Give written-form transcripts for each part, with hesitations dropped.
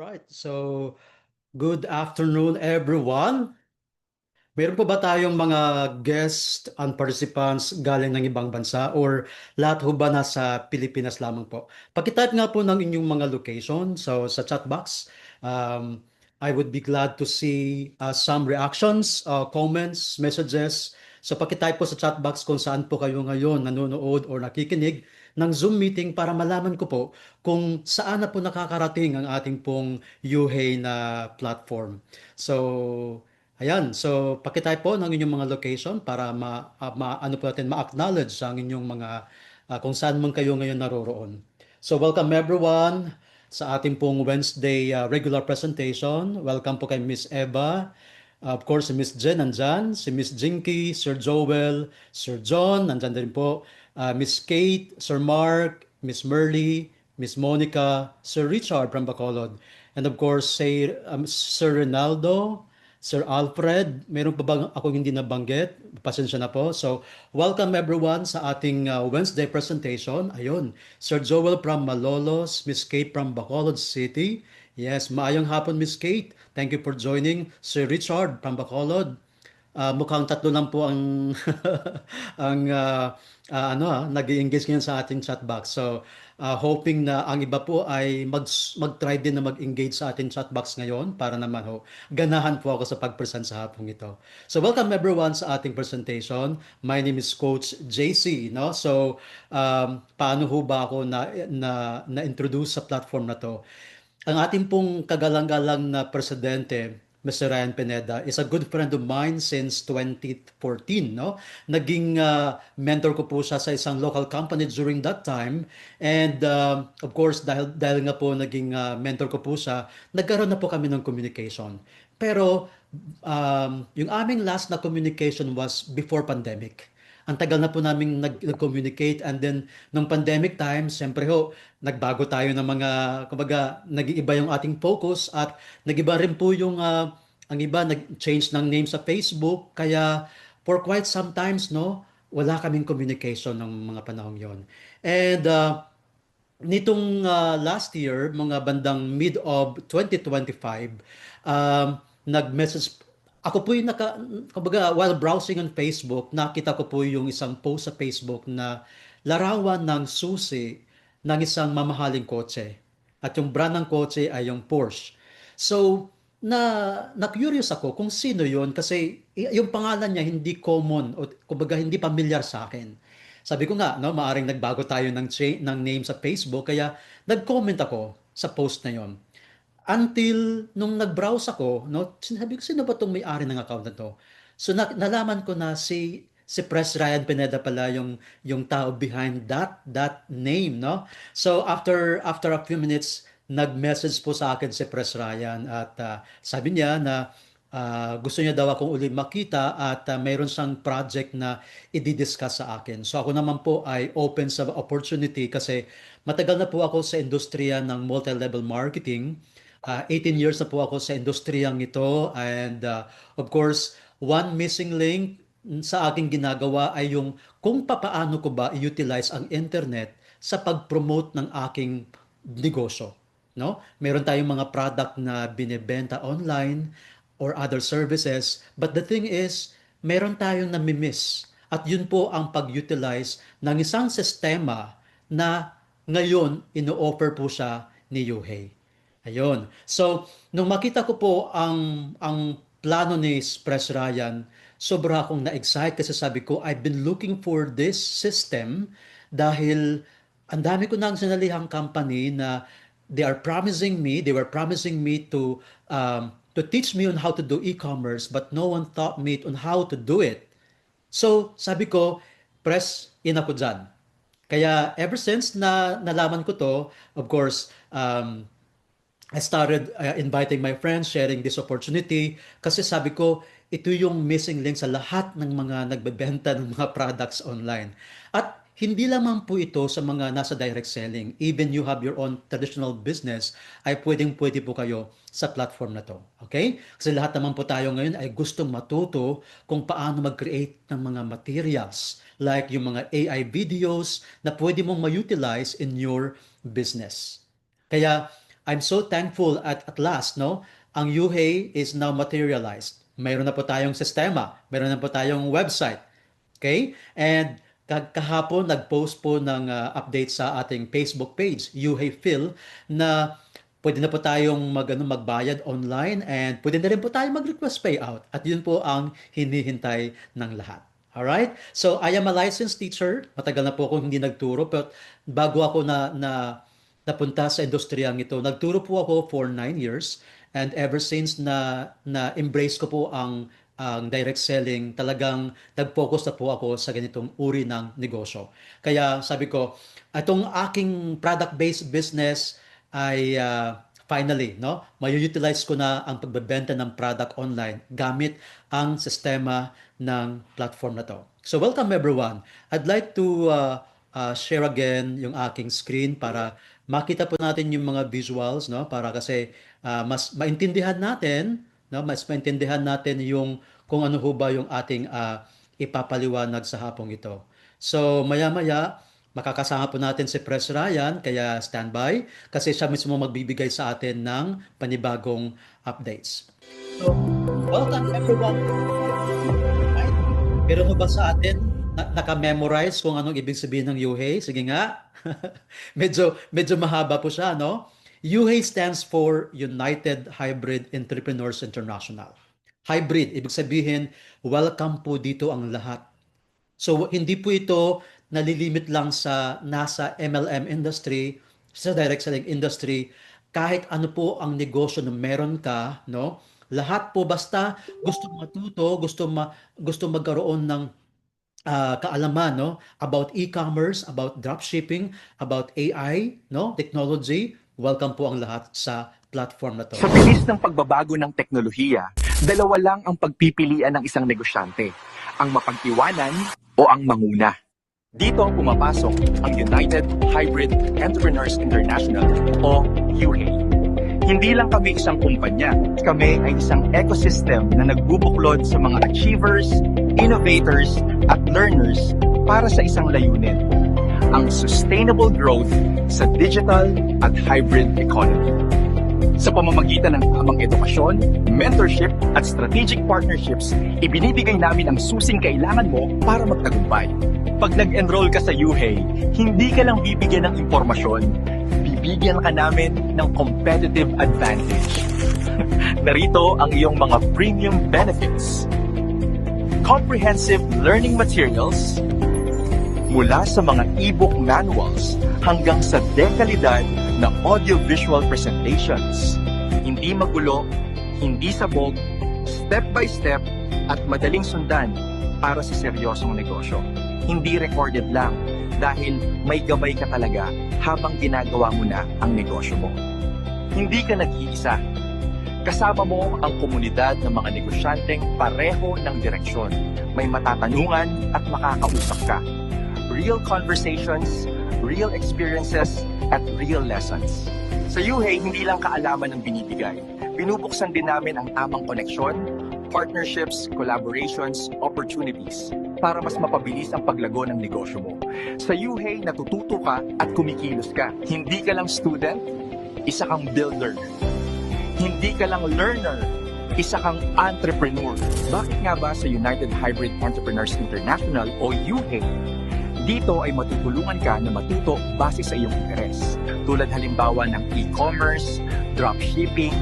right. So, good afternoon, everyone. Meron po ba tayong mga guest and participants galing ng ibang bansa or lahat ho ba nasa Pilipinas lamang po? Pakitype nga po ng inyong mga location. So, sa chat box, um, I would be glad to see some reactions, comments, messages. So, pakitype po sa chat box kung saan po kayo ngayon nanonood or nakikinig ng Zoom meeting para malaman ko po kung saan na po nakakarating ang ating pong UHey na platform. So, ayan, so pakitype po ng inyong mga location para ano po natin, ma-acknowledge ang inyong mga kung saan man kayo ngayon naroroon. So welcome everyone sa ating pong Wednesday regular presentation. Welcome po kay Miss Eva. Of course, si Miss Jen nandyan, si Miss Jinky, Sir Joel, Sir John, nandyan din po, Miss Kate, Sir Mark, Miss Merly, Miss Monica, Sir Richard from Bacolod, and of course, Sir Ronaldo, Sir Alfred, meron pa bang akong hindi nabanggit? Pasensya na po. So, welcome everyone sa ating Wednesday presentation. Ayun, Sir Joel from Malolos, Miss Kate from Bacolod City. Yes, maayong hapon Miss Kate. Thank you for joining. Sir Richard from Bacolod. Mukhang tatlo lang po ang ang nag-engage ngayon sa ating chat box. So, hoping na ang iba po ay mag-try din na mag-engage sa ating chat box ngayon para naman ganahan po ako sa pag-present sa hapong ito. So, welcome everyone sa ating presentation. My name is Coach JC, no? So, paano ho ba ako na-introduce sa platform na to? Ang ating pong kagalang-galang na presidente, Mr. Ryan Pineda, is a good friend of mine since 2014, no? Naging mentor ko po siya sa isang local company during that time. And of course, dahil nga po naging mentor ko po siya, nagkaroon na po kami ng communication. Pero yung aming last na communication was before pandemic. Ang tagal na po namin nag-communicate, and then nung pandemic time, siyempre nagbago tayo ng mga, kumbaga, nag-iiba yung ating focus at nag-iba rin po yung, ang iba nag-change ng name sa Facebook, kaya for quite some times, no, wala kaming communication ng mga panahong yon. And nitong last year, mga bandang mid of 2025, nag-message ako po yung kumbaga, while browsing on Facebook, nakita ko po yung isang post sa Facebook na larawan ng susi ng isang mamahaling kotse. At yung brand ng kotse ay yung Porsche. So, na-curious ako kung sino yon kasi yung pangalan niya hindi common o kumbaga hindi familiar sa akin. Sabi ko nga, no, maaring nagbago tayo ng name sa Facebook, kaya nag-comment ako sa post na yon. Until nung nag-browse ako, no, sinabi ko, sino ba itong may-ari ng account na to? So nalaman ko na si Pres Ryan Pineda pala yung tao behind that name, no? So after a few minutes, nag-message po sa akin si Pres Ryan at sabi niya na gusto niya daw akong uli makita at mayroon siyang project na i-discuss sa akin. So ako naman po ay open sa opportunity kasi matagal na po ako sa industriya ng multi-level marketing. 18 years na po ako sa industriyang ito, and of course, one missing link sa aking ginagawa ay yung kung papaano ko ba i-utilize ang internet sa pag-promote ng aking negosyo. No? Meron tayong mga product na binebenta online or other services, but the thing is, meron tayong namimiss. At yun po ang pag-utilize ng isang sistema na ngayon ino-offer po siya ni Yuhei. Ayun. So, nung makita ko po ang plano ni Press Ryan, sobra akong na-excite kasi sabi ko, I've been looking for this system dahil ang dami ko nang sinalihang company na they were promising me to teach me on how to do e-commerce, but no one taught me on how to do it. So, sabi ko, press in ako dyan. Kaya ever since na nalaman ko to, of course, I started inviting my friends, sharing this opportunity kasi sabi ko, ito yung missing link sa lahat ng mga nagbebenta ng mga products online. At hindi lamang po ito sa mga nasa direct selling. Even you have your own traditional business, ay pwedeng-pwede po kayo sa platform na to. Okay? Kasi lahat naman po tayo ngayon ay gustong matuto kung paano mag-create ng mga materials like yung mga AI videos na pwede mong ma-utilize in your business. Kaya I'm so thankful at last, no? Ang UHEY is now materialized. Mayroon na po tayong sistema, mayroon na po tayong website. Okay? And kahapon nag-post po ng update sa ating Facebook page, UHEY Phil, na pwede na po tayong magbayad online and pwede na rin po tayong mag-request payout. At yun po ang hinihintay ng lahat. Alright? So, I am a licensed teacher. Matagal na po akong hindi nagturo. Pero bago ako napunta sa industriyang ito, nagturo po ako for 9 years. And ever since na-embrace ko po ang direct selling, talagang nag-focus na po ako sa ganitong uri ng negosyo. Kaya sabi ko, itong aking product-based business ay finally, no, may-utilize ko na ang pagbebenta ng product online gamit ang sistema ng platform na to. So welcome everyone. I'd like to share again yung aking screen para makita po natin yung mga visuals, no, para kasi mas maintindihan natin, no, mas maintindihan natin yung kung ano ho ba yung ating ipapaliwanag sa hapong ito. So maya-maya makakasama po natin si Pres Ryan, kaya standby kasi siya mismo magbibigay sa atin ng panibagong updates. So, welcome everyone. Right? Pero ba sa atin naka-memorize kung anong ibig sabihin ng UHEY? Sige nga. medyo mahaba po siya, no? UHEY stands for United Hybrid Entrepreneurs International. Hybrid, ibig sabihin, welcome po dito ang lahat. So, hindi po ito nalilimit lang sa nasa MLM industry, sa direct selling industry, kahit ano po ang negosyo na meron ka, no? Lahat po basta gusto matuto, gusto magkaroon ng kaalaman, no, about e-commerce, about dropshipping, about AI, no, technology, welcome po ang lahat sa platform na to. Sa bilis ng pagbabago ng teknolohiya, dalawa lang ang pagpipilian ng isang negosyante, ang mapag-iwanan o ang manguna. Dito pumapasok ang United Hybrid Entrepreneurs International o UHEY. Hindi lang kami isang kumpanya, kami ay isang ecosystem na nagbubuklod sa mga achievers, innovators, at learners para sa isang layunin, ang sustainable growth sa digital at hybrid economy. Sa pamamagitan ng tamang edukasyon, mentorship, at strategic partnerships, ibinibigay namin ang susing kailangan mo para magtagumpay. Pag nag-enroll ka sa UHEY, hindi ka lang bibigyan ng impormasyon, bibigyan ka namin ng competitive advantage. Narito ang iyong mga premium benefits. Comprehensive learning materials, mula sa mga e-book manuals hanggang sa dekalidad na audio-visual presentations. Hindi magulo, hindi sabog, step-by-step at madaling sundan para sa seryosong negosyo. Hindi recorded lang dahil may gabay ka talaga habang ginagawa mo na ang negosyo mo. Hindi ka nag-iisa. Kasama mo ang komunidad ng mga negosyanteng pareho ng direksyon. May matatanungan at makakausap ka. Real conversations, real experiences, at real lessons. Sa UHEY, hindi lang kaalaman ang binibigay. Binubuksan din namin ang tamang koneksyon, partnerships, collaborations, opportunities para mas mapabilis ang paglago ng negosyo mo. Sa UHEY, natututo ka at kumikilos ka. Hindi ka lang student, isa kang builder. Hindi ka lang learner, isa kang entrepreneur. Bakit nga ba sa United Hybrid Entrepreneurs International o UHEY? Dito ay matutulungan ka na matuto base sa iyong interes. Tulad halimbawa ng e-commerce, dropshipping,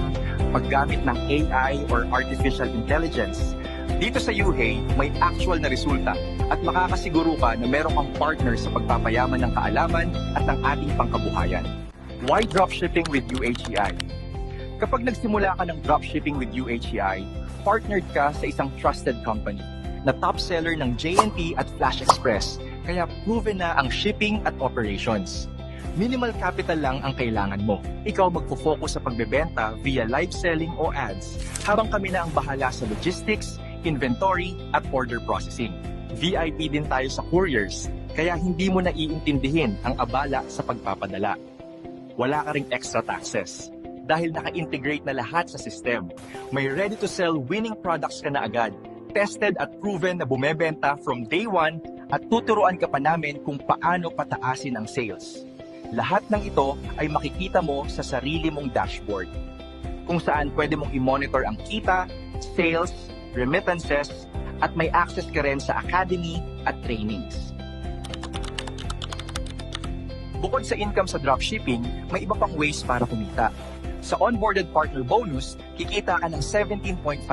paggamit ng AI or artificial intelligence. Dito sa UHEY, may actual na resulta at makakasiguro ka na meron kang partner sa pagpapayaman ng kaalaman at ng ating pangkabuhayan. Why dropshipping with UHEI? Kapag nagsimula ka ng dropshipping with UHEI, partnered ka sa isang trusted company na top seller ng JNT at Flash Express, kaya proven na ang shipping at operations. Minimal capital lang ang kailangan mo. Ikaw magfo-focus sa pagbebenta via live selling o ads, habang kami na ang bahala sa logistics, inventory, at order processing. VIP din tayo sa couriers, kaya hindi mo na iintindihin ang abala sa pagpapadala. Wala ka ring extra taxes. Dahil naka-integrate na lahat sa system, may ready-to-sell winning products ka na agad, tested at proven na bumebenta from day one, at tuturuan ka pa namin kung paano pataasin ang sales. Lahat ng ito ay makikita mo sa sarili mong dashboard, kung saan pwede mong i-monitor ang kita, sales, remittances, at may access ka rin sa academy at trainings. Bukod sa income sa dropshipping, may iba pang ways para kumita. Sa onboarded partner bonus, kikita ka ng $17.5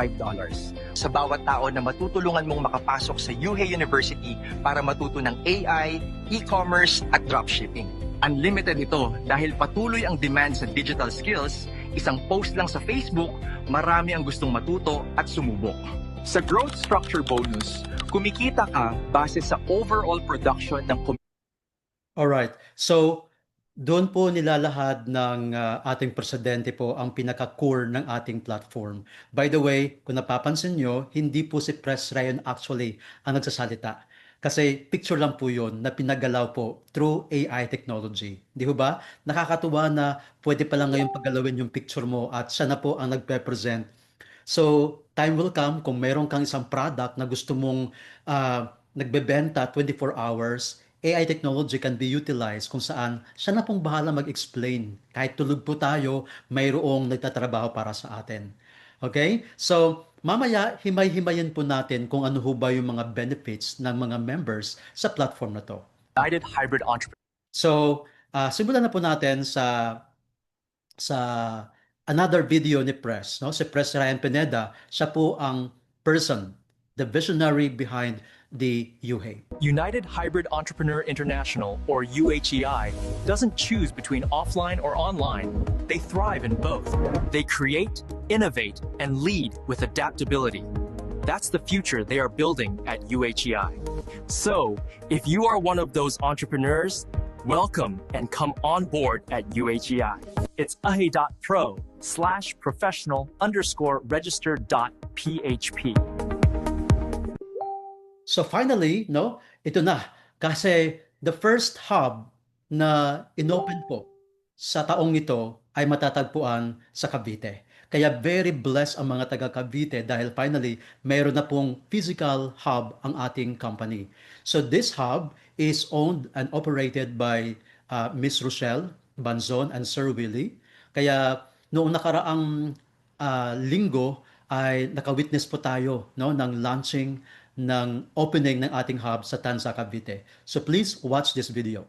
sa bawat tao na matutulungan mong makapasok sa UHE University para matuto ng AI, e-commerce at dropshipping. Unlimited ito dahil patuloy ang demand sa digital skills, isang post lang sa Facebook, marami ang gustong matuto at sumubok. Sa growth structure bonus, kumikita ka base sa overall production ng Alright. So, doon po nilalahad ng ating presidente po ang pinaka-core ng ating platform. By the way, kung napapansin nyo, hindi po si Pres Ryan actually ang nagsasalita. Kasi picture lang po yun na pinagalaw po through AI technology. Di ba? Nakakatuwa na pwede pa lang ngayon paggalawin yung picture mo at siya na po ang nagpe-present. So, time will come kung meron kang isang product na gusto mong nagbebenta 24 hours, AI technology can be utilized kung saan siya na pong bahala mag-explain. Kahit tulog po tayo, mayroong nagtatrabaho para sa atin. Okay? So, mamaya, himay-himayin po natin kung ano ho ba yung mga benefits ng mga members sa platform na to. United Hybrid Entrepreneur. So, simulan na po natin sa another video ni Pres. No? Si Pres Ryan Pineda, siya po ang person, the visionary behind the UHE. United Hybrid Entrepreneur International, or UHEI, doesn't choose between offline or online. They thrive in both. They create, innovate, and lead with adaptability. That's the future they are building at UHEI. So, if you are one of those entrepreneurs, welcome and come on board at UHEI. It's ahe.pro/professional_registered.php. So finally, no, ito na. Kasi the first hub na inopen po sa taong ito ay matatagpuan sa Cavite. Kaya very blessed ang mga taga Cavite dahil finally, mayroon na pong physical hub ang ating company. So this hub is owned and operated by Miss Rochelle Banzon and Sir Willie. Kaya noong nakaraang linggo ay nakawitness po tayo, no, ng launching ng opening ng ating hub sa Tanza, Cavite. So please watch this video.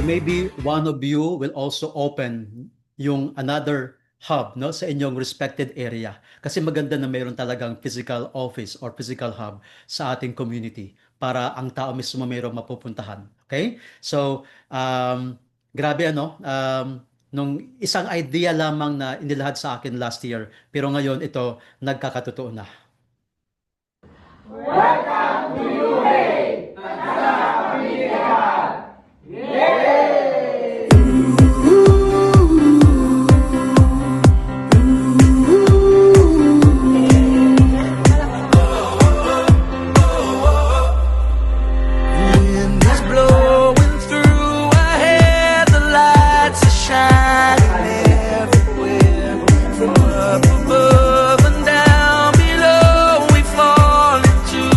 Maybe one of you will also open yung another hub, no, sa inyong respected area. Kasi maganda na mayroon talagang physical office or physical hub sa ating community para ang tao mismo mayroong mapupuntahan. Okay? So, grabe ano, nung isang idea lamang na inilahad sa akin last year, pero ngayon ito nagkakatotoo na. Welcome to UHE! Tanza Community Hub! Yay! Wind is blowing through our hair, the lights are shining everywhere. From up above and down below, we fall into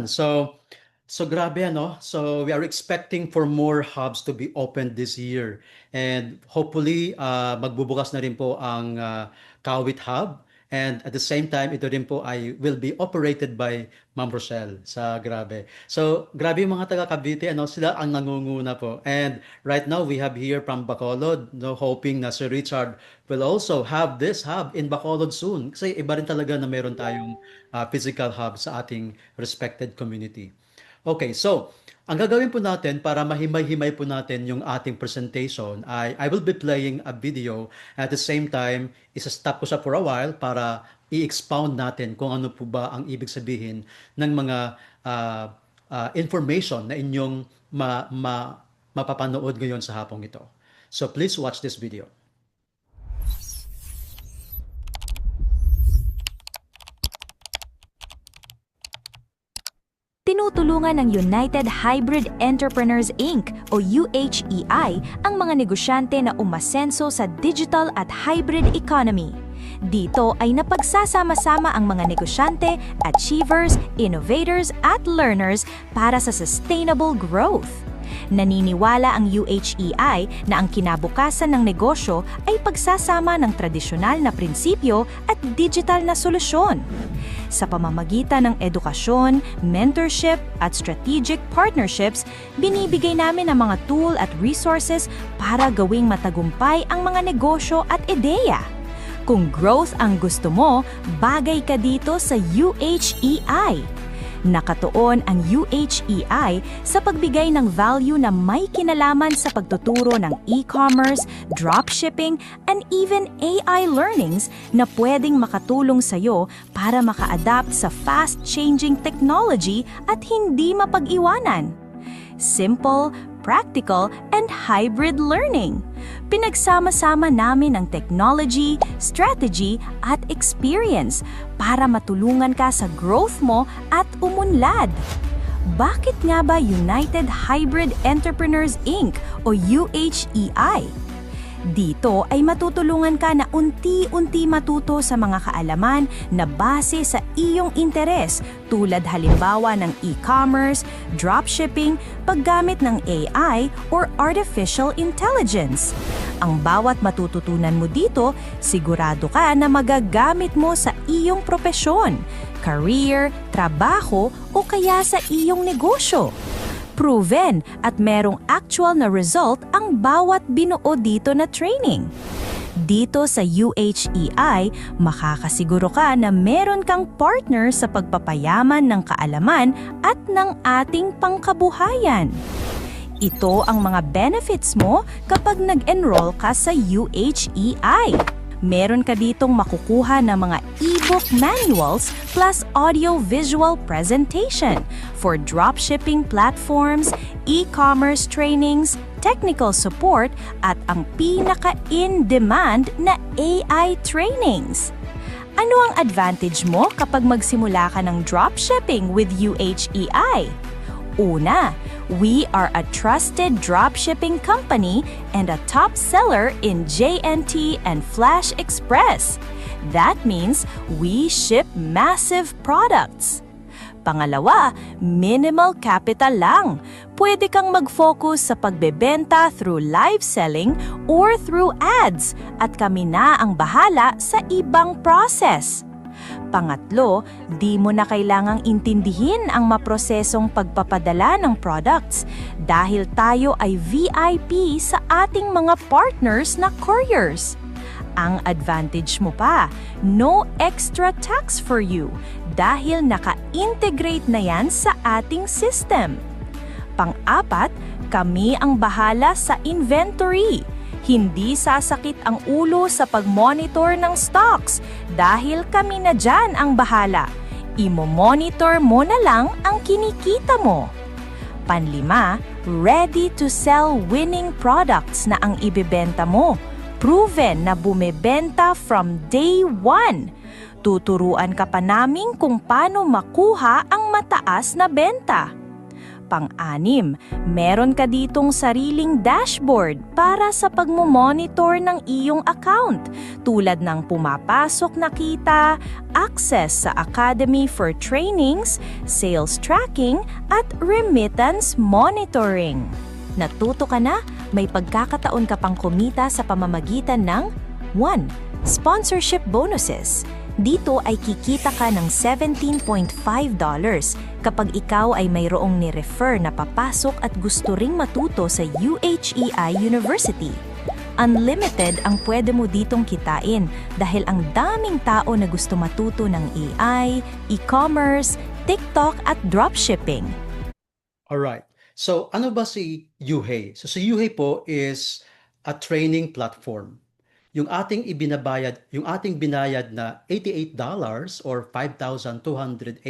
Ayan. So grabe ano. So we are expecting for more hubs to be opened this year. And hopefully magbubukas na rin po ang Kawit Hub. And at the same time, ito rin po ay will be operated by Ma'am Rochelle sa grabe. So grabe yung mga taga Cavite, ano, sila ang nangunguna po. And right now we have here from Bacolod, no, hoping na Sir Richard will also have this hub in Bacolod soon. Kasi iba rin talaga na meron tayong physical hub sa ating respected community. Okay, so ang gagawin po natin para mahimay-himay po natin yung ating presentation ay I will be playing a video at the same time isa-stop ko siya for a while para i-expound natin kung ano po ba ang ibig sabihin ng mga information na inyong mapapanood ngayon sa hapong ito. So please watch this video. Tinutulungan ng United Hybrid Entrepreneurs Inc. o UHEI ang mga negosyante na umasenso sa digital at hybrid economy. Dito ay napagsasama-sama ang mga negosyante, achievers, innovators at learners para sa sustainable growth. Naniniwala ang UHEI na ang kinabukasan ng negosyo ay pagsasama ng tradisyonal na prinsipyo at digital na solusyon. Sa pamamagitan ng edukasyon, mentorship at strategic partnerships, binibigay namin ang mga tool at resources para gawing matagumpay ang mga negosyo at ideya. Kung growth ang gusto mo, bagay ka dito sa UHEI. Nakatuon ang UHEI sa pagbigay ng value na may kinalaman sa pagtuturo ng e-commerce, dropshipping, and even AI learnings na pwedeng makatulong sa iyo para maka-adapt sa fast-changing technology at hindi mapag-iwanan. Simple, practical, and hybrid learning. Pinagsama-sama namin ang technology, strategy, at experience para matulungan ka sa growth mo at umunlad. Bakit nga ba United Hybrid Entrepreneurs Inc. o UHEI? Dito ay matutulungan ka na unti-unti matuto sa mga kaalaman na base sa iyong interes tulad halimbawa ng e-commerce, dropshipping, paggamit ng AI or artificial intelligence. Ang bawat matututunan mo dito, sigurado ka na magagamit mo sa iyong propesyon, career, trabaho o kaya sa iyong negosyo. Proven at merong actual na result ang bawat binuo dito na training. Dito sa UHEI, makakasiguro ka na meron kang partner sa pagpapayaman ng kaalaman at ng ating pangkabuhayan. Ito ang mga benefits mo kapag nag-enroll ka sa UHEI. Meron ka ditong makukuha ng mga e-book manuals plus audio-visual presentation for dropshipping platforms, e-commerce trainings, technical support, at ang pinaka-in-demand na AI trainings. Ano ang advantage mo kapag magsimula ka ng dropshipping with UHEI? Una, we are a trusted dropshipping company and a top seller in JNT and Flash Express. That means we ship massive products. Pangalawa, minimal capital lang. Pwede kang mag-focus sa pagbebenta through live selling or through ads at kami na ang bahala sa ibang process. Pangatlo, di mo na kailangang intindihin ang maprosesong pagpapadala ng products dahil tayo ay VIP sa ating mga partners na couriers. Ang advantage mo pa, no extra tax for you dahil naka-integrate na yan sa ating system. Pang-apat, kami ang bahala sa inventory. Hindi sasakit ang ulo sa pag-monitor ng stocks dahil kami na dyan ang bahala. Imo-monitor mo na lang ang kinikita mo. Panlima, ready to sell winning products na ang ibebenta mo. Proven na bumebenta from day one. Tuturuan ka pa namin kung paano makuha ang mataas na benta. Pang-anim, meron ka ditong sariling dashboard para sa pagmomonitor ng iyong account, tulad ng pumapasok na kita, access sa Academy for trainings, sales tracking, at remittance monitoring. Natuto ka na? May pagkakataon ka pang kumita sa pamamagitan ng 1. Sponsorship bonuses. Dito ay kikita ka ng $17.5 kapag ikaw ay mayroong ni-refer na papasok at gusto ring matuto sa UHEI University. Unlimited ang pwede mo ditong kitain dahil ang daming tao na gusto matuto ng AI, e-commerce, TikTok at dropshipping. Alright. So, ano ba si UHEI? So, si UHEI po is a training platform. Yung ating binayad na $88 or 5,280,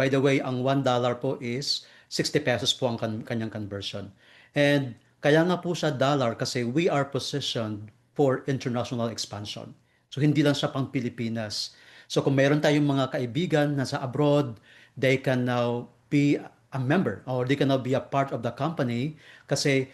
by the way, ang $1 po is 60 pesos po ang kanyang conversion. And kaya nga po siya dollar kasi we are positioned for international expansion. So hindi lang siya pang Pilipinas. So kung meron tayong mga kaibigan na sa abroad, they can now be a member or they can now be a part of the company kasi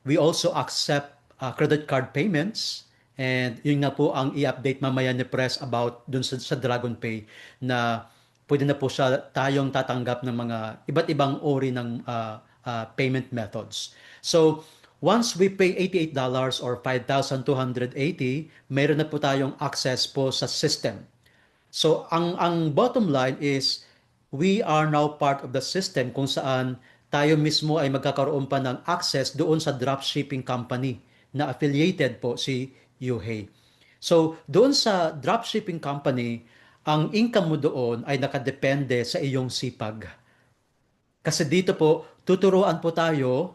we also accept credit card payments, and yun nga po ang i-update mamaya ni Press about dun sa Dragon Pay na pwede na po tayong tatanggap ng mga iba't ibang uri ng payment methods. So, once we pay $88 or 5,280, mayroon na po tayong access po sa system. So, ang bottom line is we are now part of the system kung saan tayo mismo ay magkakaroon pa ng access doon sa dropshipping company na affiliated po si UHEI. So, doon sa dropshipping company, ang income mo doon ay nakadepende sa iyong sipag. Kasi dito po, tuturuan po tayo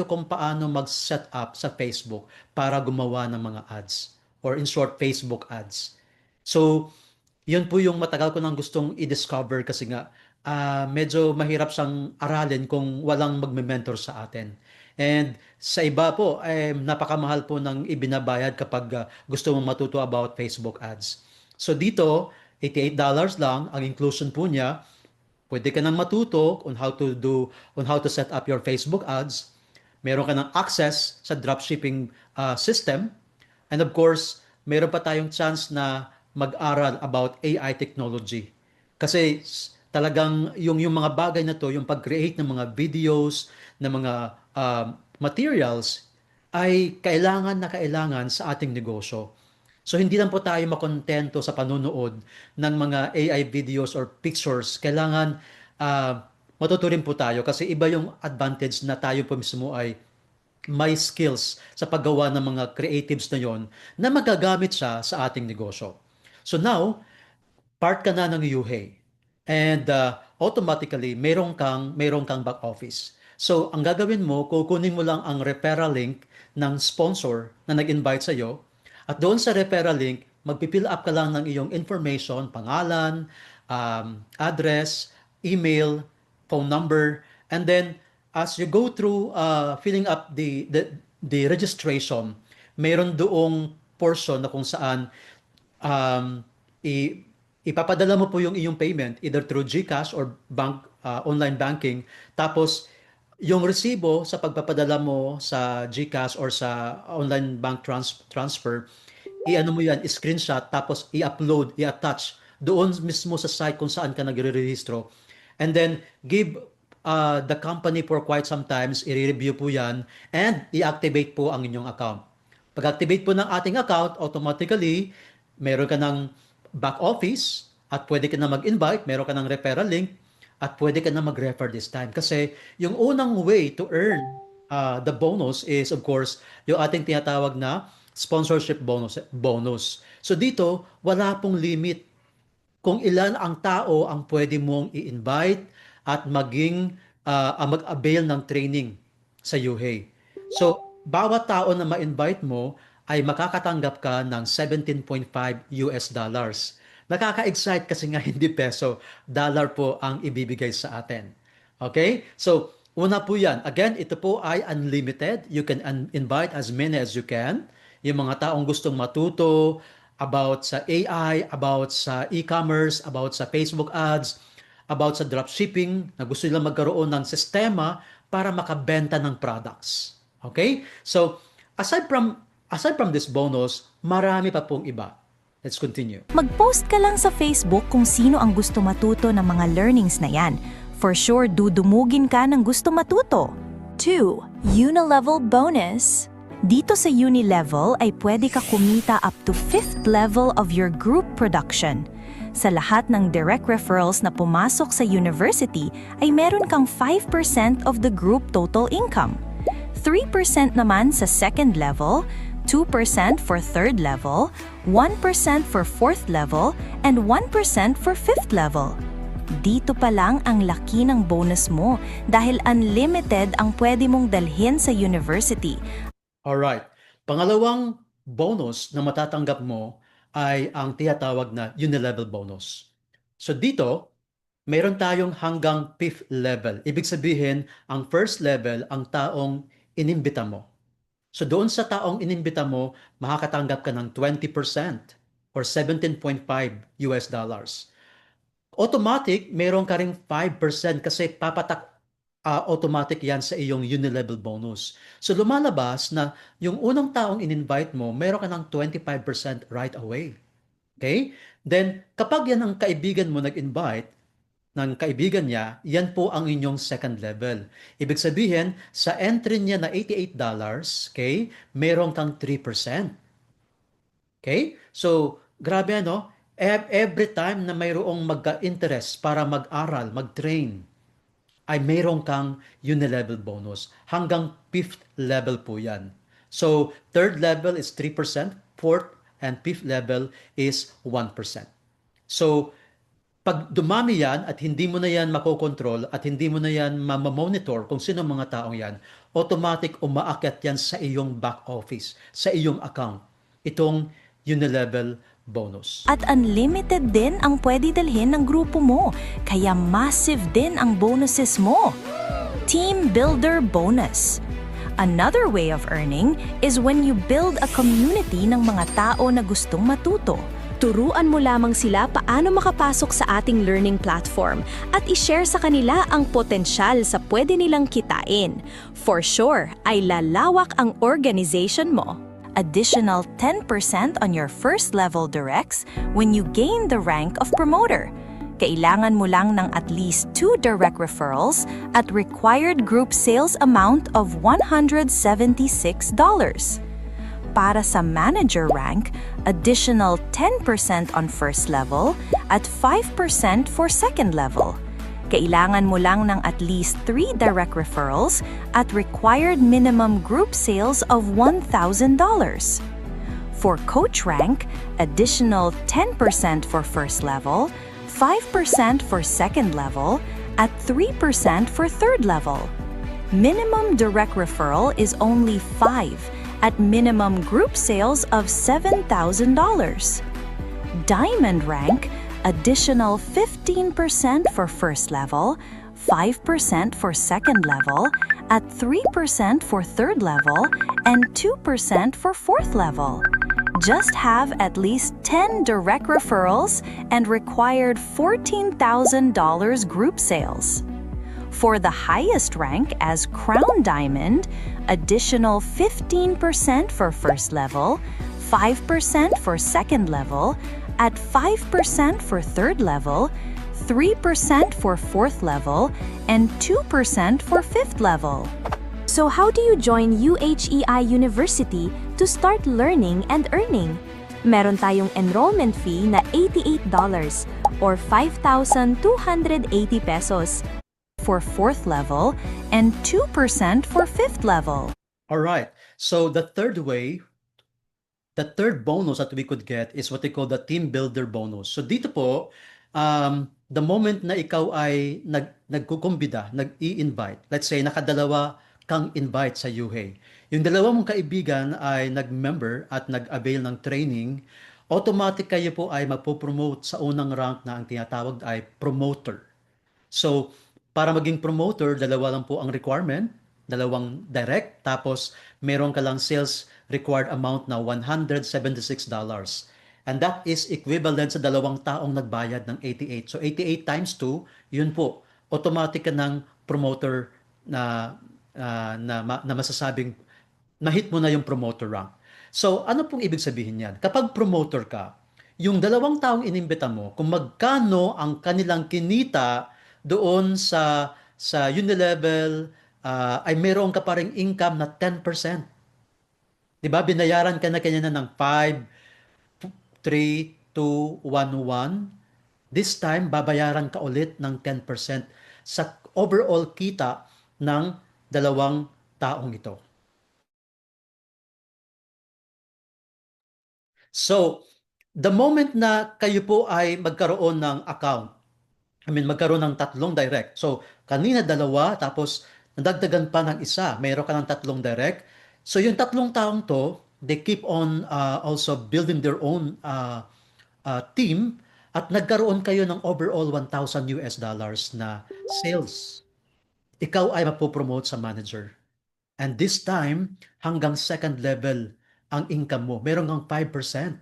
kung paano mag-set up sa Facebook para gumawa ng mga ads, or in short, Facebook ads. So, yun po yung matagal ko nang gustong i-discover kasi nga, medyo mahirap siyang aralin kung walang magme-mentor sa atin. And sa iba po, napakamahal po ng ibinabayad kapag gusto mong matuto about Facebook ads. So dito, $88 lang ang inclusion po niya. Pwede ka nang matuto on how to set up your Facebook ads. Meron ka ng access sa dropshipping system. And of course, meron pa tayong chance na mag-aral about AI technology. Kasi talagang yung mga bagay na to, yung pag-create ng mga videos, ng mga materials ay kailangan sa ating negosyo. So hindi lang po tayo makontento sa panunood ng mga AI videos or pictures. Kailangan matuto rin po tayo kasi iba yung advantage na tayo po mismo ay may skills sa paggawa ng mga creatives na yon na magagamit siya sa ating negosyo. So now, part ka na ng UHEI and automatically mayroon kang back office. So, ang gagawin mo, kukunin mo lang ang referral link ng sponsor na nag-invite sa iyo. At doon sa referral link, magpipill up ka lang ng iyong information, pangalan, address, email, phone number. And then, as you go through filling up the registration, mayroon doong portion na kung saan ipapadala mo po yung iyong payment either through GCash or online banking. Tapos, yung resibo sa pagpapadala mo sa GCash or sa online bank transfer, i-ano mo yan, i-screenshot, tapos i-upload, i-attach doon mismo sa site kung saan ka nagre-rehistro. And then, give the company for quite some times, i-review po yan, and i-activate po ang inyong account. Pag-activate po ng ating account, automatically, meron ka ng back office, at pwede ka na mag-invite, meron ka ng referral link, at pwede ka na mag-refer this time. Kasi yung unang way to earn the bonus is, of course, yung ating tinatawag na sponsorship bonus. So dito, wala pong limit kung ilan ang tao ang pwede mong i-invite at mag-avail ng training sa UHEI. So, bawat tao na ma-invite mo ay makakatanggap ka ng $17.5. Nakaka-excite kasi nga hindi peso, dollar po ang ibibigay sa atin. Okay? So, una po yan. Again, ito po ay unlimited. You can invite as many as you can. Yung mga taong gustong matuto about sa AI, about sa e-commerce, about sa Facebook ads, about sa dropshipping, na gusto nila magkaroon ng sistema para makabenta ng products. Okay? So, aside from this bonus, marami pa pong iba. Let's continue. Mag-post ka lang sa Facebook kung sino ang gusto matuto ng mga learnings na yan. For sure, dudumugin ka ng gusto matuto. 2. Unilevel bonus. Dito sa Unilevel ay pwede ka kumita up to 5th level of your group production. Sa lahat ng direct referrals na pumasok sa university ay meron kang 5% of the group total income. 3% naman sa second level, 2% for third level, 1% for fourth level, and 1% for fifth level. Dito pa lang ang laki ng bonus mo dahil unlimited ang pwede mong dalhin sa university. Alright. Pangalawang bonus na matatanggap mo ay ang tinatawag na unilevel bonus. So dito, mayroon tayong hanggang 5th level. Ibig sabihin, ang first level, ang taong inimbita mo. So doon sa taong inimbita mo, makakatanggap ka ng 20% or 17.5 US dollars. Automatic, meron ka ring 5% kasi automatic yan sa iyong unilevel bonus. So lumalabas na yung unang taong in-invite mo, meron ka ng 25% right away. Okay? Then, kapag yan ang kaibigan mo nag-invite, ng kaibigan niya, yan po ang inyong second level. Ibig sabihin, sa entry niya na $88, okay, meron kang 3%. Okay? So, grabe ano? Every time na mayroong magka-interest para mag-aral, mag-train, ay mayroon kang unilevel bonus. Hanggang 5th level po yan. So, third level is 3%, fourth and 5th level is 1%. So, pag dumami yan at hindi mo na yan makokontrol at hindi mo na yan mamamonitor kung sino mga taong yan, automatic umaakyat yan sa iyong back office, sa iyong account. Itong unilevel bonus. At unlimited din ang pwede dalhin ng grupo mo, kaya massive din ang bonuses mo. Team Builder Bonus. Another way of earning is when you build a community ng mga tao na gustong matuto. Turuan mo lamang sila paano makapasok sa ating learning platform at i-share sa kanila ang potensyal sa pwede nilang kitain. For sure, ay lalawak ang organization mo. Additional 10% on your first level directs when you gain the rank of promoter. Kailangan mo lang ng at least 2 direct referrals at required group sales amount of $176. Para sa manager rank, additional 10% on first level at 5% for second level. Kailangan mo lang ng at least 3 direct referrals at required minimum group sales of $1,000. For coach rank, additional 10% for first level, 5% for second level, at 3% for third level. Minimum direct referral is only 5 at minimum group sales of $7,000. Diamond rank, additional 15% for first level, 5% for second level, at 3% for third level, and 2% for fourth level. Just have at least 10 direct referrals and required $14,000 group sales. For the highest rank as Crown Diamond, additional 15% for first level, 5% for second level, at 5% for third level, 3% for fourth level, and 2% for fifth level. So how do you join UHEI University to start learning and earning? Meron tayong enrollment fee na $88 or 5,280 pesos for fourth level and 2% for fifth level. All right. So the third bonus that we could get is what they call the team builder bonus. So dito po, the moment na ikaw ay nagkukumbida, nag-i-invite, let's say nakadalawa kang invite sa UHEI. Yung dalawa mong kaibigan ay nag-member at nag-avail ng training, automatic kayo po ay magpo-promote sa unang rank na ang tinatawag ay promoter. So, para maging promoter, dalawa lang po ang requirement, dalawang direct, tapos meron ka lang sales required amount na $176. And that is equivalent sa 2 taong nagbayad ng 88. So 88 times 2, yun po, automatic ka ng promoter na masasabing na-hit mo na yung promoter rank. So ano pong ibig sabihin yan? Kapag promoter ka, yung 2 taong inimbita mo, kung magkano ang kanilang kinita doon sa Unilevel, ay meron ka pa ring income na 10%. Di ba? Binayaran ka na kanya ng 5, 3, 2, 1, 1. This time, babayaran ka ulit ng 10% sa overall kita ng 2 taong ito. So, the moment na kayo po ay magkaroon ng account, magkaroon ng 3 direct. So, kanina 2, tapos nadagdagan pa ng isa, mayroon ka ng 3 direct. So, yung 3 taong to, they keep on also building their own team at nagkaroon kayo ng overall $1,000 na sales. Ikaw ay mapopromote sa manager. And this time, hanggang 2nd level ang income mo. Meron kang 5%.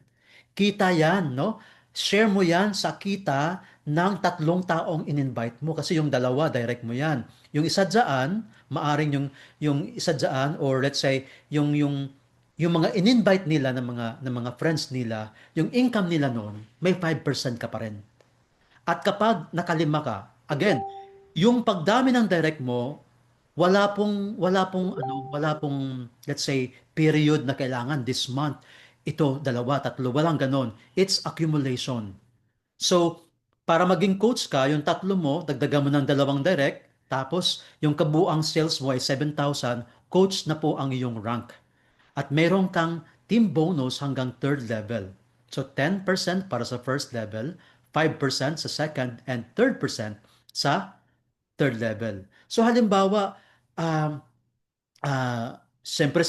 Kita yan, no? Share mo yan sa kita ng 3 taong in-invite mo kasi yung 2, direct mo yan. Yung isa dyan, maaring yung isa dyan, or let's say, yung mga in-invite nila ng mga friends nila, yung income nila noon, may 5% ka pa rin. At kapag nakalima ka, again, yung pagdami ng direct mo, wala pong let's say period na kailangan this month. Ito 2, 3, walang ganon. It's accumulation. So, para maging coach ka, yung 3 mo, dagdagan mo ng 2 direct, tapos yung kabuang sales mo ay 7,000, coach na po ang iyong rank. At meron kang team bonus hanggang 3rd level. So 10% para sa 1st level, 5% sa 2nd, and 3% sa 3rd level. So halimbawa, siyempre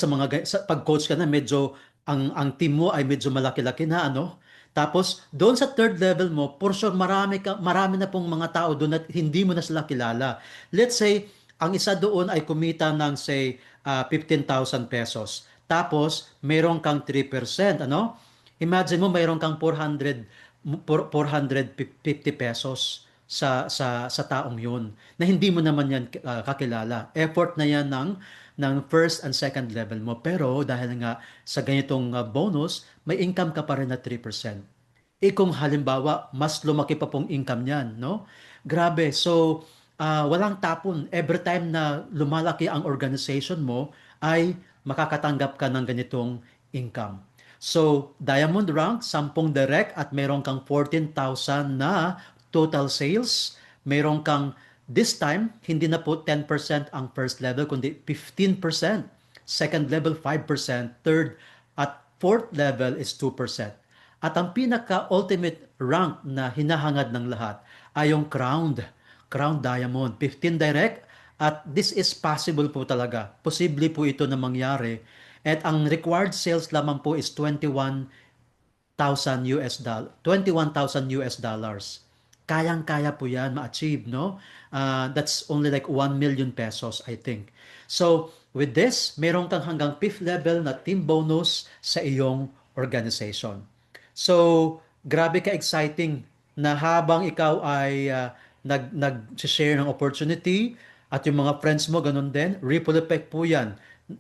pag coach ka na, medyo ang team mo ay medyo malaki-laki na, ano? Tapos doon sa 3rd level mo, for sure marami na pong mga tao doon at hindi mo na sila kilala. Let's say ang isa doon ay kumita ng say 15,000 pesos. Tapos meron kang 3%, ano? Imagine mo mayroon kang 450 pesos sa taong yun na hindi mo naman yan kakilala. Effort na yan ng 1st and 2nd level mo. Pero dahil nga sa ganitong bonus, may income ka pa rin na 3%. Kung halimbawa, mas lumaki pa pong income niyan, no? Grabe. So, walang tapon. Every time na lumalaki ang organization mo, ay makakatanggap ka ng ganitong income. So, diamond rank, 10 direct at meron kang 14,000 na total sales. Meron kang, this time, hindi na po 10% ang 1st level, kundi 15%. 2nd level, 5%. 3rd at 4th level is 2%. At ang pinaka-ultimate rank na hinahangad ng lahat ay yung Crown Diamond. 15 direct, at this is possible po talaga. Posible po ito na mangyari. At ang required sales lamang po is $21,000. Kayang-kaya po yan ma-achieve, no? That's only like 1 million pesos, I think. So, with this, meron kang hanggang 5th level na team bonus sa iyong organization. So, grabe ka-exciting na habang ikaw ay nag-share ng opportunity at yung mga friends mo, ganun din, ripple effect po yan.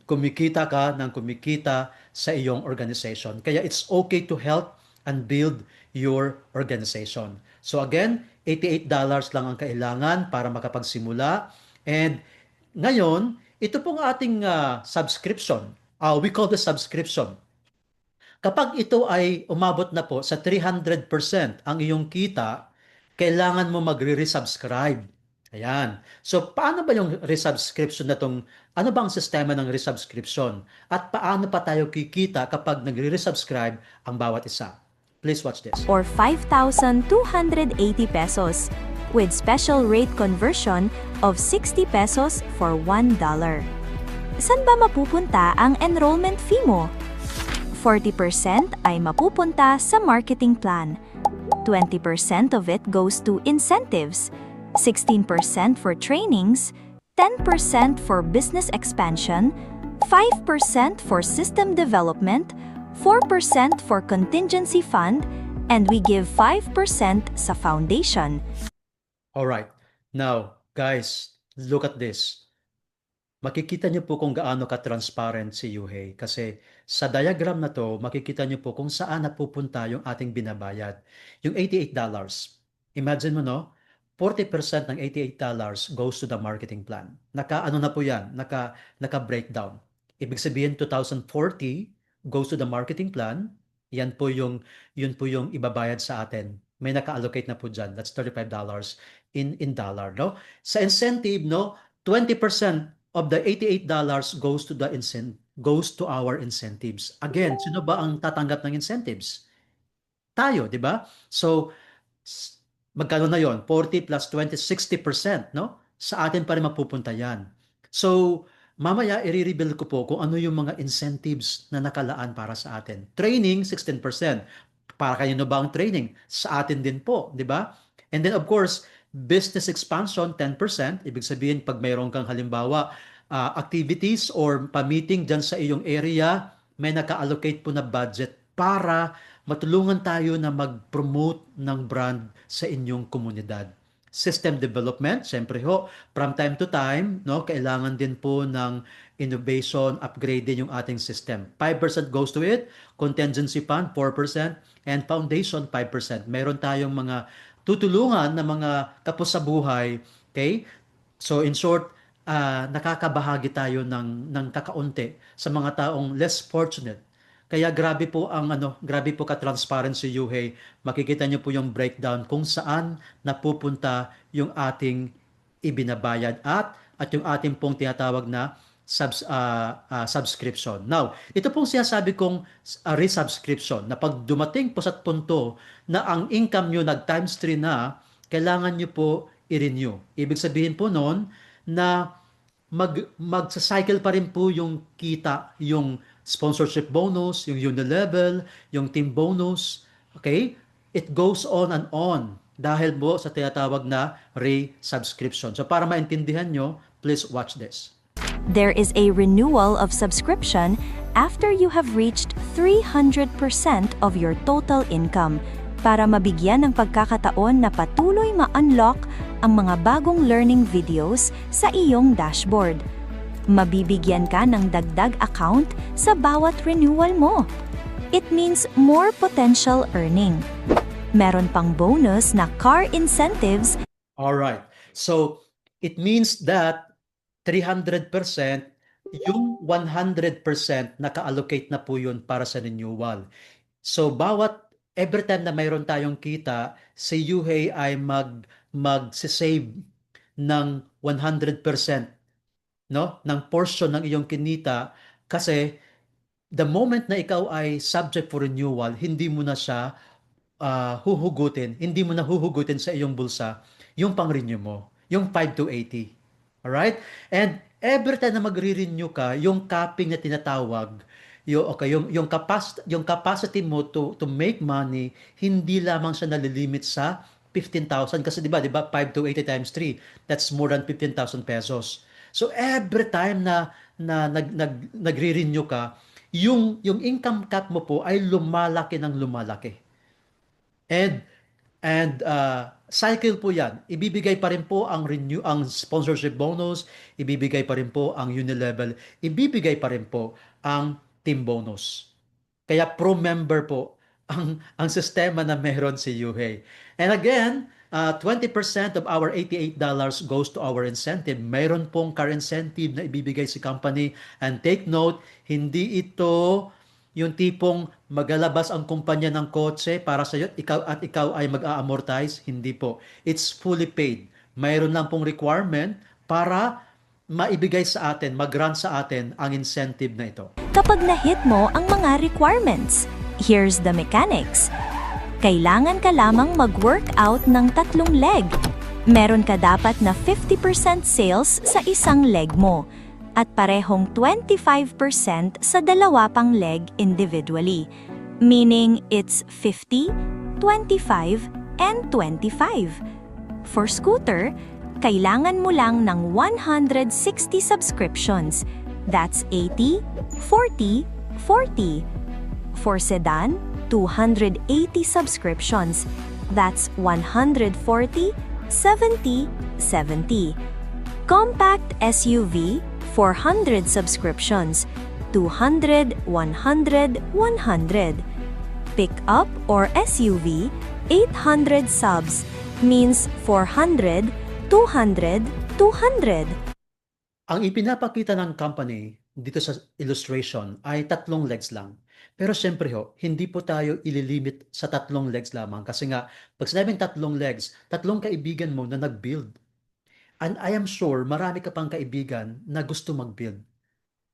Kumikita ka ng kumikita sa iyong organization. Kaya it's okay to help and build your organization. So again, $88 lang ang kailangan para makapagsimula. And ngayon, ito pong ating subscription. We call the subscription. Kapag ito ay umabot na po sa 300% ang iyong kita, kailangan mo magre-resubscribe. Ayan. So, paano ba yung resubscription na tong, ano ba ang sistema ng resubscription? At paano pa tayo kikita kapag nagre-resubscribe ang bawat isa? Please watch this. Or 5,280 pesos with special rate conversion of 60 pesos for $1. Saan ba mapupunta ang enrollment fee mo? 40% ay mapupunta sa marketing plan. 20% of it goes to incentives. 16% for trainings, 10% for business expansion, 5% for system development, 4% for contingency fund, and we give 5% sa foundation. Alright. Now, guys, look at this. Makikita niyo po kung gaano ka-transparent si Yuhei kasi sa diagram na to, makikita niyo po kung saan napupunta yung ating binabayad. Yung $88. Imagine mo, no? 40% ng $88 goes to the marketing plan. Naka-ano na po yan? Naka-breakdown. Ibig sabihin, 2,040 goes to the marketing plan. Yun po yung ibabayad sa atin. May naka-allocate na po dyan. That's $35 in dollar, no? Sa incentive, no? 20% of the $88 goes to our incentives. Again, sino ba ang tatanggap ng incentives? Tayo, di ba? So, magkano na yon? 40 plus 20, 60%, no? Sa atin pa rin mapupunta yan. So, mamaya i-reveal ko po kung ano yung mga incentives na nakalaan para sa atin. Training, 16%. Para kanino ba ang training? Sa atin din po, di ba? And then of course, business expansion, 10%. Ibig sabihin, pag mayroon kang halimbawa, activities or pa-meeting dyan sa iyong area, may naka-allocate po na budget para matulungan tayo na mag-promote ng brand sa inyong komunidad. System development, siyempre ho, from time to time, no, kailangan din po ng innovation, upgrading yung ating system. 5% goes to it, contingency fund, 4%, and foundation, 5%. Meron tayong mga tutulungan ng mga kapos sa buhay, okay? So in short, nakakabahagi tayo ng kakaunti sa mga taong less fortunate. Kaya grabe po ka-transparent si Yuhei. Makikita niyo po yung breakdown kung saan napupunta yung ating ibinabayad at yung ating pong tinatawag na subscription. Now, ito pong sinasabi kong resubscription na pag dumating po sa punto na ang income nyo nag-times 3 na, kailangan nyo po i-renew. Ibig sabihin po noon na magsa-cycle pa rin po yung kita, yung sponsorship bonus, yung unilevel, yung team bonus. Okay? It goes on and on dahil po sa tinatawag na resubscription. So para maintindihan nyo, please watch this. There is a renewal of subscription after you have reached 300% of your total income para mabigyan ng pagkakataon na patuloy ma-unlock ang mga bagong learning videos sa iyong dashboard. Mabibigyan ka ng dagdag account sa bawat renewal mo. It means more potential earning. Meron pang bonus na car incentives. Alright. So, it means that 300%, yung 100% naka-allocate na po yun para sa renewal. So, every time na mayroon tayong kita, si Yuhei ay mag-save ng 100%, no? Ng portion ng iyong kinita kasi the moment na ikaw ay subject for renewal, hindi mo na siya hindi mo na huhugutin sa iyong bulsa yung pang-renew mo, yung 5 to 80. Alright? And every time na magre-renew ka, yung capping na tinatawag, yung capacity mo to make money, hindi lamang siya nalilimit sa 15,000 kasi 'di ba 5 to 80 times 3, that's more than 15,000 pesos. So every time na nagre-renew ka, yung income cap mo po ay lumalaki ng lumalaki. And cycle po 'yan. Ibibigay pa rin po ang sponsorship bonus, ibibigay pa rin po ang unilevel, ibibigay pa rin po ang team bonus. Kaya pro member po ang sistema na meron si Yuhei. And again, 20% of our $88 goes to our incentive. Mayroon pong car incentive na ibibigay si company. And take note, hindi ito yung tipong magalabas ang kumpanya ng kotse para sa iyo at ikaw ay mag-a-amortize. Hindi po. It's fully paid. Mayroon lang pong requirement para maibigay sa atin, mag-grant sa atin ang incentive na ito. Kapag na-hit mo ang mga requirements, here's the mechanics. Kailangan ka lamang mag-workout ng 3 leg. Meron ka dapat na 50% sales sa isang leg mo at parehong 25% sa dalawa pang leg individually. Meaning it's 50, 25, and 25. For scooter, kailangan mo lang ng 160 subscriptions. That's 80, 40, 40. For sedan, 280 subscriptions. That's 140, 70, 70. Compact SUV, 400 subscriptions. 200, 100, 100. Pickup or SUV, 800 subs. Means 400, 200, 200. Ang ipinapakita ng company dito sa illustration ay 3 legs lang. Pero siyempre ho, hindi po tayo ililimit sa 3 legs lamang kasi nga pag sinabing 3 legs, 3 kaibigan mo na nag-build. And I am sure marami ka pang kaibigan na gusto mag-build.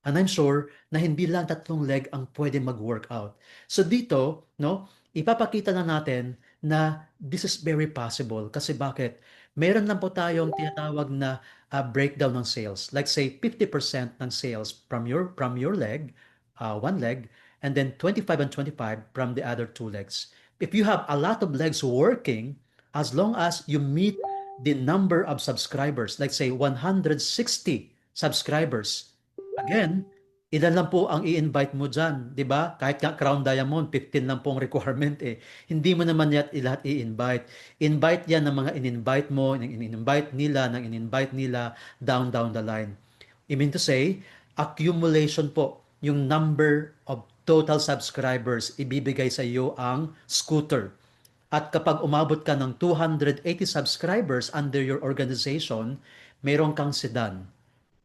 And I'm sure na hindi lang 3 leg ang pwede mag-workout. So dito, no, ipapakita na natin na this is very possible. Kasi bakit? Meron lang po tayong tinatawag na breakdown ng sales. Like say 50% ng sales from your leg, one leg, and then 25 and 25 from the other 2 legs. If you have a lot of legs working, as long as you meet the number of subscribers, like say 160 subscribers, again, ilan lang po ang i-invite mo dyan, di ba? Kahit nga Crown Diamond, 15 lang po ang requirement eh. Hindi mo naman lahat i-invite. Invite yan ng mga in-invite mo, ng in-invite nila, down the line. I mean to say, accumulation po, yung number of total subscribers, ibibigay sa iyo ang scooter. At kapag umabot ka ng 280 subscribers under your organization, mayroon kang sedan.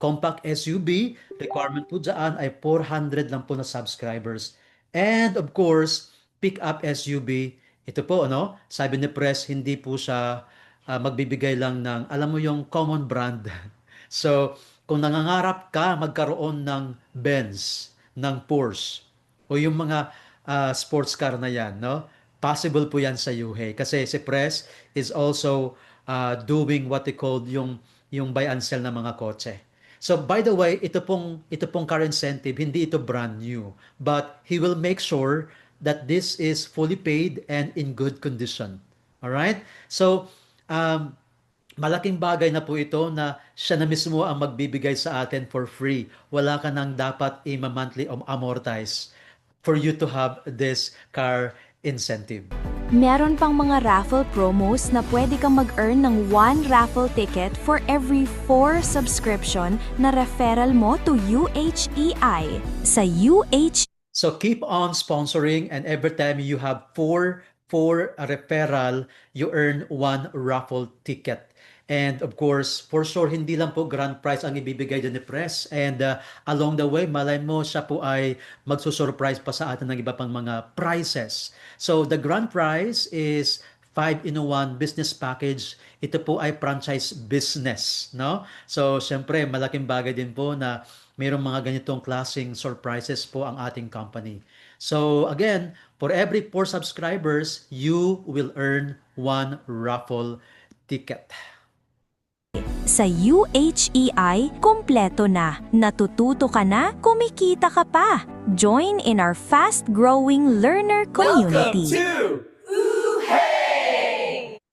Compact SUV, requirement po dyan ay 400 lang po na subscribers. And of course, pickup SUV, ito po, ano, sabi ni Press, hindi po siya magbibigay lang ng, alam mo yung common brand. So, kung nangangarap ka magkaroon ng Benz, ng Porsche, o yung mga sports car na yan, no? Possible po yan sa UHEI. Kasi si Press is also doing what they call yung buy and sell na mga kotse. So by the way, ito pong car incentive, hindi ito brand new. But he will make sure that this is fully paid and in good condition. Alright? So, malaking bagay na po ito na siya na mismo ang magbibigay sa atin for free. Wala ka nang dapat i-monthly amortize for you to have this car incentive. Meron pang mga raffle promos na pwede kang mag-earn ng 1 raffle ticket for every 4 subscription na referral mo to UHEI. Sa So keep on sponsoring, and every time you have 4 referral, you earn 1 raffle ticket. And of course, for sure, hindi lang po grand prize ang ibibigay din ni Press. And along the way, malay mo, siya po ay magsusurprise pa sa atin ng iba pang mga prizes. So the grand prize is 5-in-1 business package. Ito po ay franchise business, no? So syempre, malaking bagay din po na mayroong mga ganitong klaseng surprises po ang ating company. So again, for every 4 subscribers, you will earn 1 raffle ticket. Sa UHEI, kompleto na. Natututo ka na, kumikita ka pa. Join in our fast-growing learner community.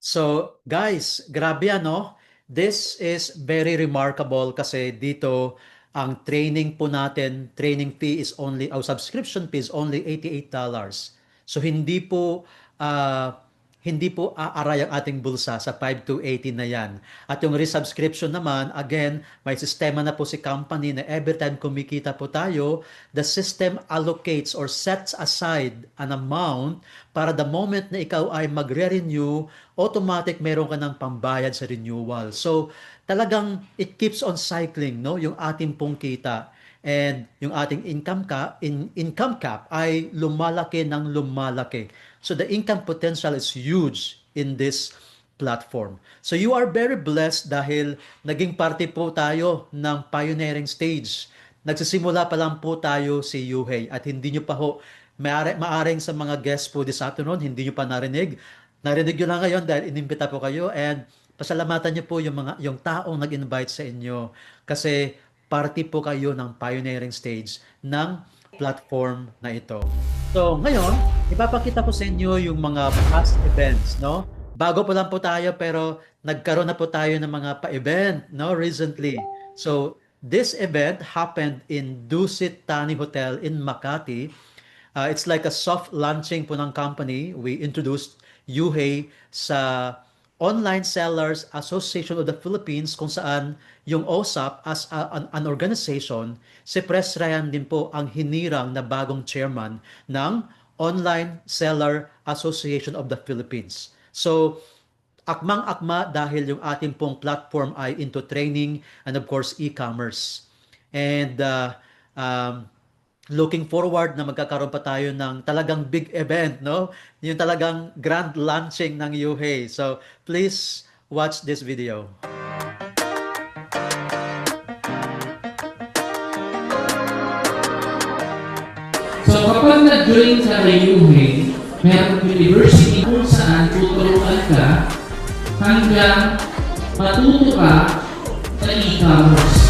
So guys, grabe ano? This is very remarkable kasi dito ang training po natin, training fee is only, subscription fee is only $88. So hindi po aaray ang ating bulsa sa 5 to 80 na yan. At yung resubscription naman, again, may sistema na po si company na every time kumikita po tayo, the system allocates or sets aside an amount para the moment na ikaw ay magre-renew, automatic meron ka ng pambayad sa renewal. So, talagang it keeps on cycling, no? Yung ating pong kita. And yung ating income cap ay lumalaki ng lumalaki. So the income potential is huge in this platform. So you are very blessed dahil naging parte po tayo ng pioneering stage. Nagsisimula pa lang po tayo si UHEI at hindi nyo pa ho, maaring sa mga guests po this afternoon, hindi nyo pa narinig. Narinig nyo lang ngayon dahil inimbita po kayo, and pasalamatan nyo po yung taong nag-invite sa inyo kasi party po kayo ng pioneering stage ng platform na ito. So, ngayon, ipapakita ko sa inyo yung mga past events, no? Bago pa lang po tayo pero nagkaroon na po tayo ng mga pa-event, no, recently. So, this event happened in Dusit Thani Hotel in Makati. It's like a soft launching po ng company. We introduced UHEY sa Online Sellers Association of the Philippines, kung saan yung OSAP as an organization, si Pres Ryan din po ang hinirang na bagong chairman ng Online Seller Association of the Philippines. So, akmang-akma dahil yung ating pong platform ay into training and of course e-commerce. And looking forward na magkakaroon pa tayo ng talagang big event, no? Yung talagang grand launching ng UHEY. So, please watch this video. So kapag nag-join ka kay UHEY, merong university kung saan tuturuan ka hanggang matuto ka sa e-commerce.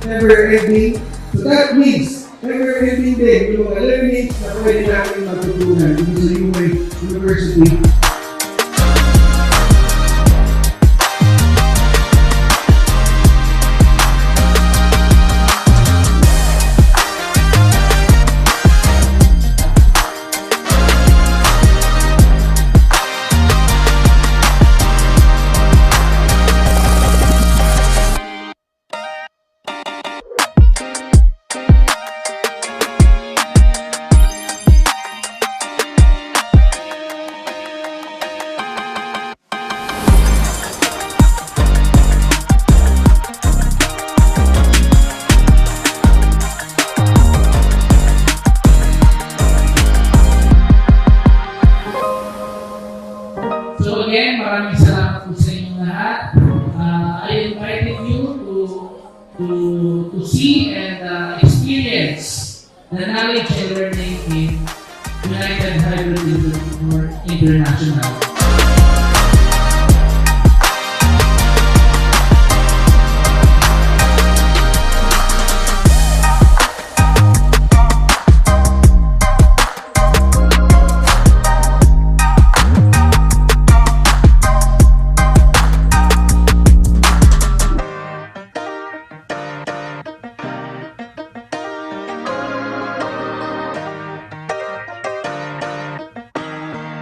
Never ending. So that means never ending din yung mga learnings na pwede natin matutunan dito sa UHEY University. So again, maraming salamat po sa inyong lahat. I invited you to see and experience the knowledge and learning in United Hybrid International.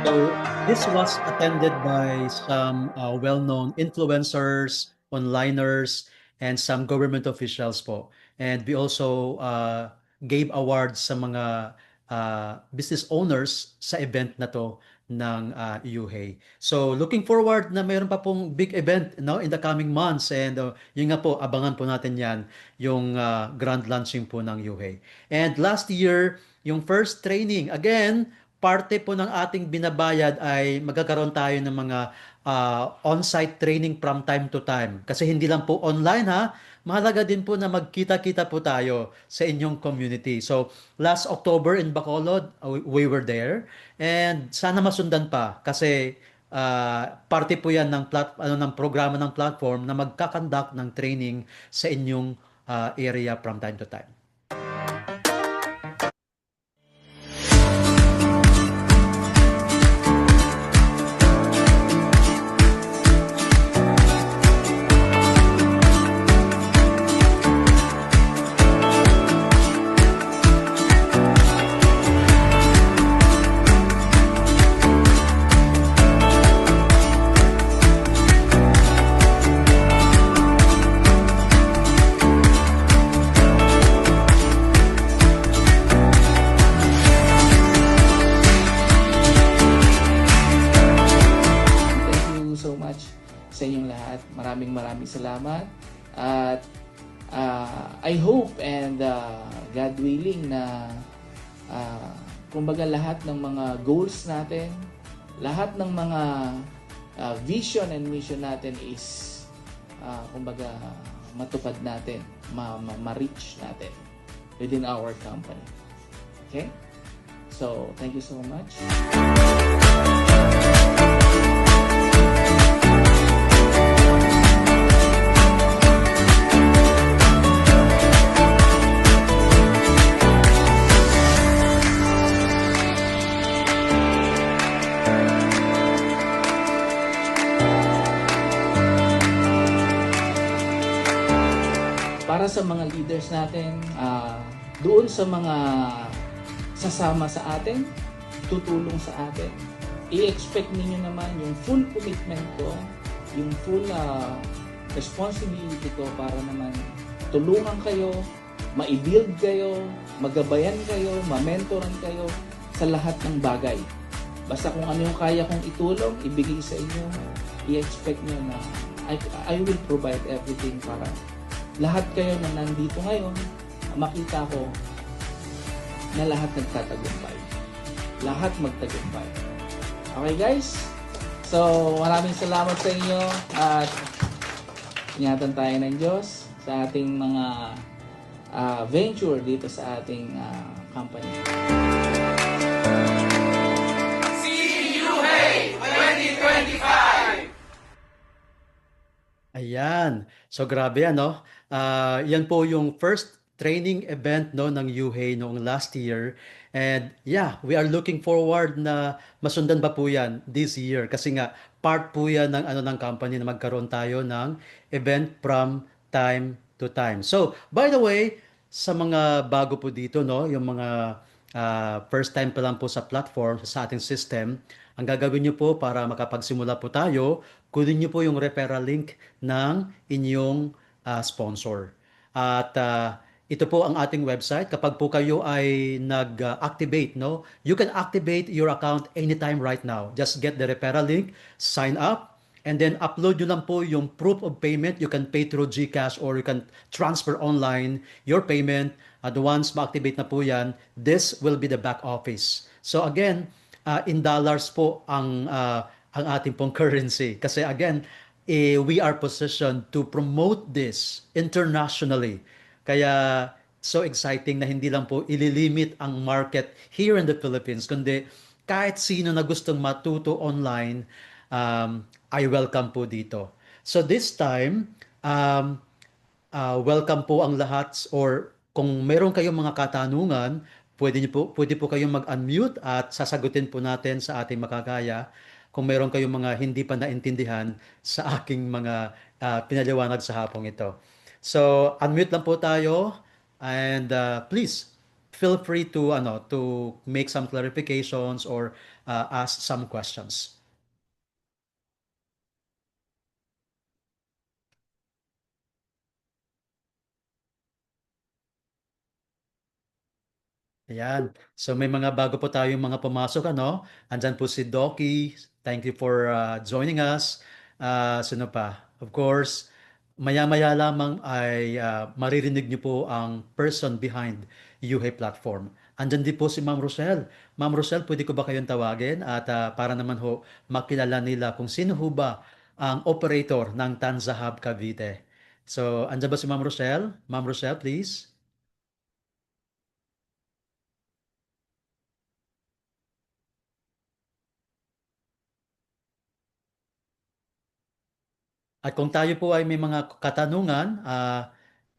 So this was attended by some well-known influencers, onliners, and some government officials po. And we also gave awards sa mga business owners sa event na to ng UHEY. So looking forward na mayroon pa pong big event, no, in the coming months, and yun nga po, abangan po natin yan, yung grand launching po ng UHEY. And last year, yung first training, again, parte po ng ating binabayad ay magkakaroon tayo ng mga on-site training from time to time. Kasi hindi lang po online, ha. Mahalaga din po na magkita-kita po tayo sa inyong community. So, last October in Bacolod, we were there. And sana masundan pa kasi parte po yan ng ng programa ng platform na magkakandak ng training sa inyong area from time to time. Sa inyong lahat, maraming salamat at I hope and God willing na kumbaga lahat ng mga goals natin, lahat ng mga vision and mission natin is kumbaga matupad natin, ma-reach natin within our company. Okay? So, thank you so much. para sa mga leaders natin, doon sa mga sasama sa atin, tutulong sa atin, i-expect ninyo naman yung full commitment ko, yung full responsibility ko para naman tulungan kayo, ma-build kayo, magabayan kayo, ma-mentoran kayo sa lahat ng bagay. Basta kung ano yung kaya kong itulong, ibigay sa inyo, i-expect nyo na I will provide everything para lahat kayo na nandito ngayon, makita ko na lahat nagtatagumpay. Lahat magtagumpay. Okay guys? So maraming salamat sa inyo at ingatan tayo ng Diyos sa ating mga venture dito sa ating company. Ayan. So grabe ano. Yan po yung first training event no ng UHEY noong last year. And yeah, we are looking forward na masundan pa po yan this year kasi nga part po yan ng ano ng company na magkaroon tayo ng event from time to time. So, by the way, sa mga bago po dito no, yung mga first time pa lang po sa platform, sa ating system, ang gagawin niyo po para makapagsimula po tayo, kunin niyo po yung referral link ng inyong sponsor. At ito po ang ating website. Kapag po kayo ay nag-activate, no, you can activate your account anytime right now. Just get the referral link, sign up, and then upload nyo lang po yung proof of payment. You can pay through GCash or you can transfer online your payment. Once ma-activate na po yan, this will be the back office. So again, in dollars po ang ating pong currency. Kasi again, we are positioned to promote this internationally. Kaya so exciting na hindi lang po ililimit ang market here in the Philippines, kundi kahit sino na gustong matuto online, I welcome po dito. So this time, welcome po ang lahat or kung meron kayong mga katanungan, pwede po kayong mag-unmute at sasagutin po natin sa ating makakaya kung meron kayong mga hindi pa naintindihan sa aking mga pinaliwanag sa hapong ito. So, unmute lang po tayo and please feel free to make some clarifications or ask some questions. Ayan. So may mga bago po tayong mga pumasok ano. Andyan po si Doki. Thank you for joining us. Sino pa? Of course, maya-maya lamang ay maririnig niyo po ang person behind UHEY platform. Andyan din po si Ma'am Rosel. Ma'am Rosel, pwede ko ba kayong tawagin? At para naman ho makilala nila kung sino ho ba ang operator ng Tanza Hub Cavite. So, andyan ba si Ma'am Rosel? Ma'am Rosel, please. At kung tayo po ay may mga katanungan,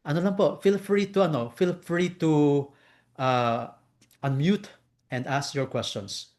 ano lang po, feel free to uh, unmute and ask your questions.